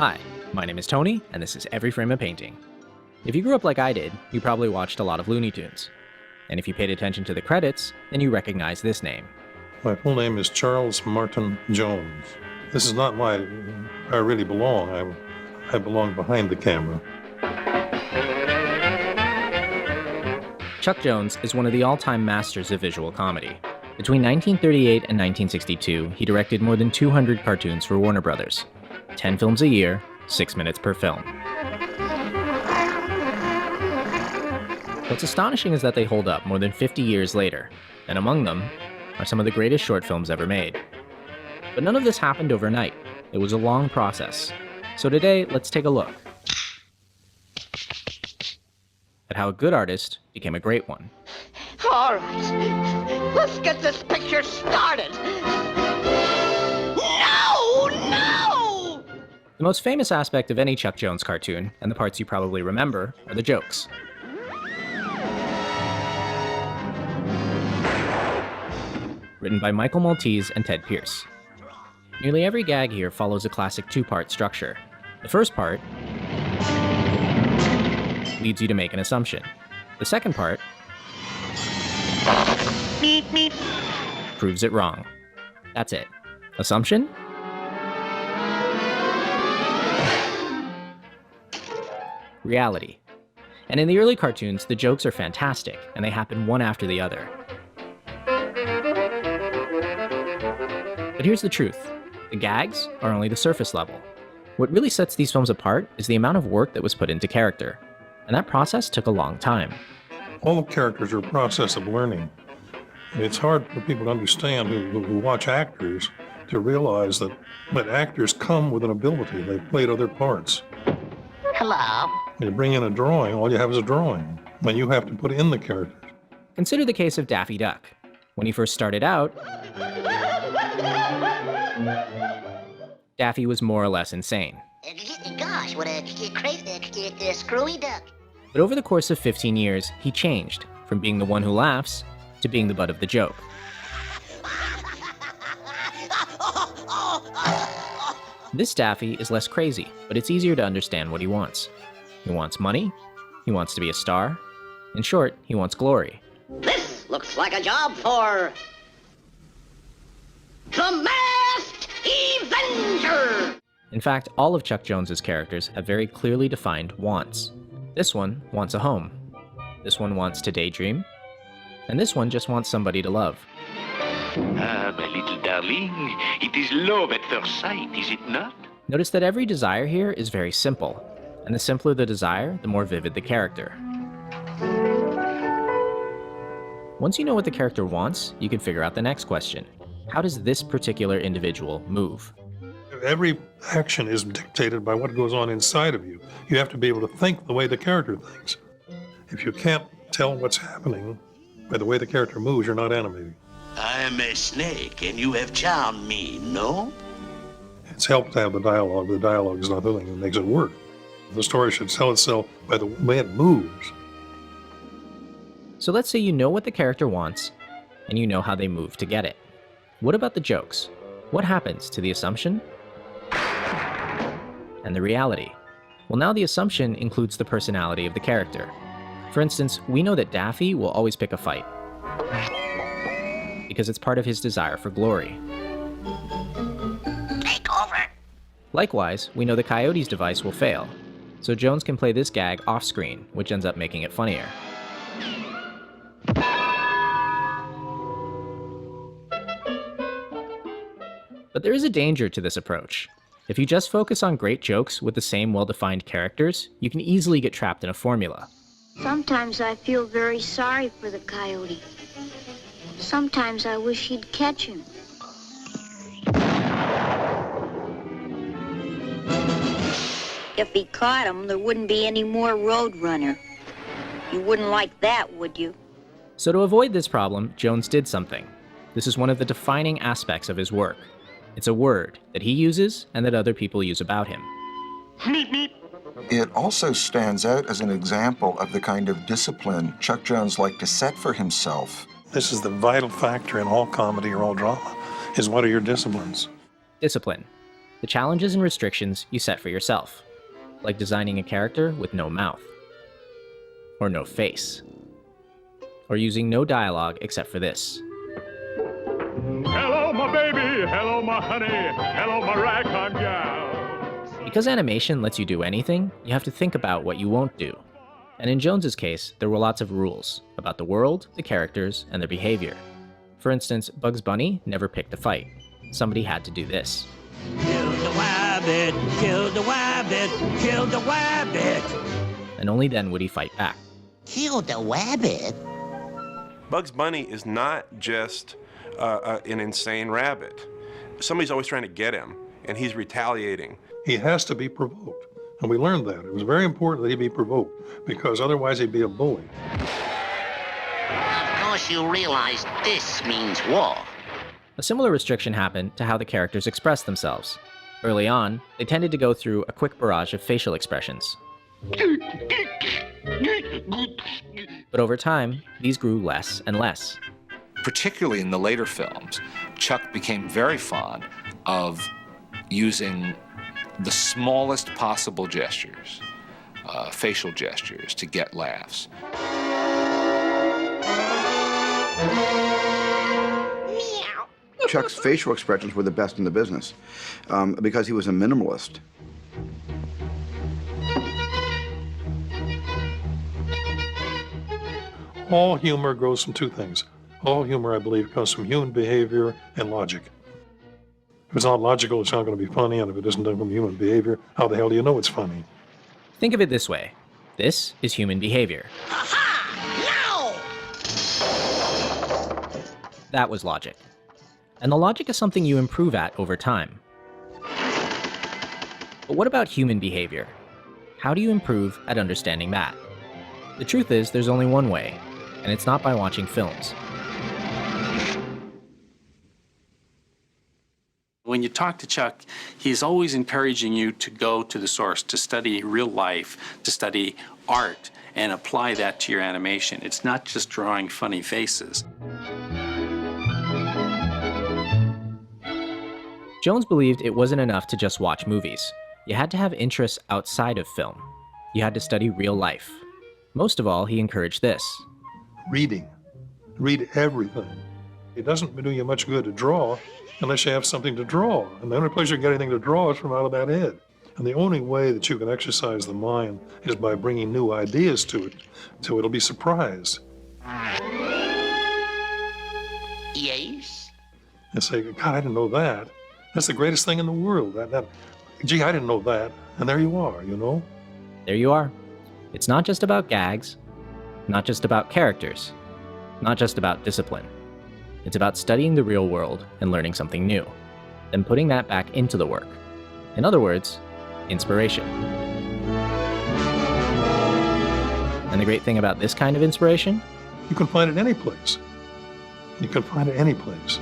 Hi, my name is Tony, and this is Every Frame a Painting. If you grew up like I did, you probably watched a lot of Looney Tunes. And if you paid attention to the credits, then you recognize this name. My full name is Charles Martin Jones. This is not where I really belong. I belong behind the camera. Chuck Jones is one of the all-time masters of visual comedy. Between 1938 and 1962, he directed more than 200 cartoons for Warner Brothers. 10 films a year, 6 minutes per film. What's astonishing is that they hold up more than 50 years later, and among them are some of the greatest short films ever made. But none of this happened overnight. It was a long process. So today, let's take a look at how a good artist became a great one. All right, let's get this picture started. No! The most famous aspect of any Chuck Jones cartoon, and the parts you probably remember, are the jokes. Written by Michael Maltese and Ted Pierce. Nearly every gag here follows a classic two-part structure. The first part leads you to make an assumption. The second part proves it wrong. That's it. Assumption? Reality. And in the early cartoons, the jokes are fantastic, and they happen one after the other. But here's the truth. The gags are only the surface level. What really sets these films apart is the amount of work that was put into character. And that process took a long time. All characters are a process of learning. It's hard for people to understand who watch actors to realize that actors come with an ability. They've played other parts. Hello. You bring in a drawing, all you have is a drawing. And you have to put in the characters. Consider the case of Daffy Duck. When he first started out, Daffy was more or less insane. Gosh, what a crazy, screwy duck. But over the course of 15 years, he changed from being the one who laughs to being the butt of the joke. This Daffy is less crazy, but it's easier to understand what he wants. He wants money, he wants to be a star. In short, he wants glory. This looks like a job for the Masked Avenger! In fact, all of Chuck Jones's characters have very clearly defined wants. This one wants a home. This one wants to daydream. And this one just wants somebody to love. Ah, my little darling, it is love at first sight, is it not? Notice that every desire here is very simple. And the simpler the desire, the more vivid the character. Once you know what the character wants, you can figure out the next question. How does this particular individual move? Every action is dictated by what goes on inside of you. You have to be able to think the way the character thinks. If you can't tell what's happening by the way the character moves, you're not animating. I am a snake, and you have charmed me, no? It's helped to have the dialogue. The dialogue is not the thing that makes it work. The story should sell itself by the way it moves. So let's say you know what the character wants, and you know how they move to get it. What about the jokes? What happens to the assumption and the reality? Well, now the assumption includes the personality of the character. For instance, we know that Daffy will always pick a fight because it's part of his desire for glory. Take over! Likewise, we know the Coyote's device will fail, so Jones can play this gag off-screen, which ends up making it funnier. But there is a danger to this approach. If you just focus on great jokes with the same well-defined characters, you can easily get trapped in a formula. Sometimes I feel very sorry for the coyote. Sometimes I wish he'd catch him. If he caught him, there wouldn't be any more Roadrunner. You wouldn't like that, would you? So to avoid this problem, Jones did something. This is one of the defining aspects of his work. It's a word that he uses and that other people use about him. It also stands out as an example of the kind of discipline Chuck Jones liked to set for himself. This is the vital factor in all comedy or all drama, is what are your disciplines? Discipline. The challenges and restrictions you set for yourself, like designing a character with no mouth, or no face, or using no dialogue except for this. Hello, my baby. Hello, my honey. Hello, my ragtime gal. Because animation lets you do anything, you have to think about what you won't do. And in Jones's case, there were lots of rules about the world, the characters, and their behavior. For instance, Bugs Bunny never picked a fight. Somebody had to do this. Kill the rabbit, kill the rabbit, kill the rabbit. And only then would he fight back. Kill the rabbit? Bugs Bunny is not just an insane rabbit. Somebody's always trying to get him, and he's retaliating. He has to be provoked. And we learned that. It was very important that he be provoked, because otherwise he'd be a bully. Of course you realize this means war. A similar restriction happened to how the characters expressed themselves. Early on, they tended to go through a quick barrage of facial expressions. But over time, these grew less and less. Particularly in the later films, Chuck became very fond of using the smallest possible gestures, facial gestures, to get laughs. Chuck's facial expressions were the best in the business because he was a minimalist. All humor grows from two things. All humor, I believe, comes from human behavior and logic. If it's not logical, it's not going to be funny, and if it isn't done from human behavior, how the hell do you know it's funny? Think of it this way. This is human behavior. Aha! No! That was logic. And the logic is something you improve at over time. But what about human behavior? How do you improve at understanding that? The truth is, there's only one way, and it's not by watching films. When you talk to Chuck, he's always encouraging you to go to the source, to study real life, to study art, and apply that to your animation. It's not just drawing funny faces. Jones believed it wasn't enough to just watch movies. You had to have interests outside of film. You had to study real life. Most of all, he encouraged this. Reading. Read everything. It doesn't do you much good to draw unless you have something to draw. And the only place you get anything to draw is from out of that head. And the only way that you can exercise the mind is by bringing new ideas to it, so it'll be surprised. Yes? And say, God, I didn't know that. That's the greatest thing in the world. Gee, I didn't know that. And there you are, you know? There you are. It's not just about gags, not just about characters, not just about discipline. It's about studying the real world and learning something new, then putting that back into the work. In other words, inspiration. And the great thing about this kind of inspiration? You can find it any place. You can find it any place.